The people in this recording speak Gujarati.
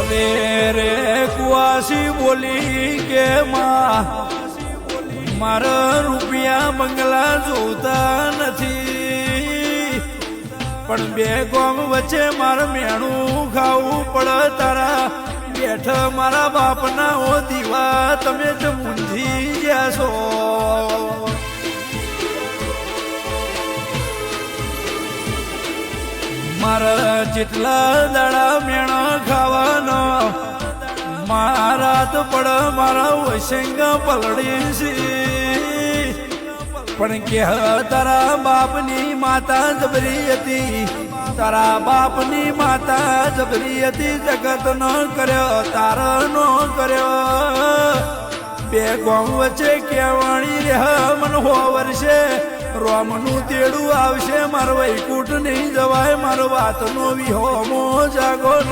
હવે રે કુવાસી બોલી કે મારા રૂપિયા બંગલા જોતા નથી, પણ બે ગોમ વચ્ચે મારે મેણું ખાવું પડે. તારા બેઠ મારા બાપના ઓ દીવા તમે જ મૂંઝી ગયા છો. મારા જેટલા દાડા મેણા ખાવાનો મારા તો પડ મારા વસંગ પલડી છે, પણ કે તારા બાપની માતા જબરી હતી, તારા બાપની માતા જબરી હતી. જગત નો કર્યો તારા નો કર્યો. બે ગોમ વચ્ચે કેવાણી રહે મન હો વર્ષે રોમનું તેડું આવશે. મારો વૈકુંઠ નહીં જવાય, મારો વાતનો વિહોમો જાગો ન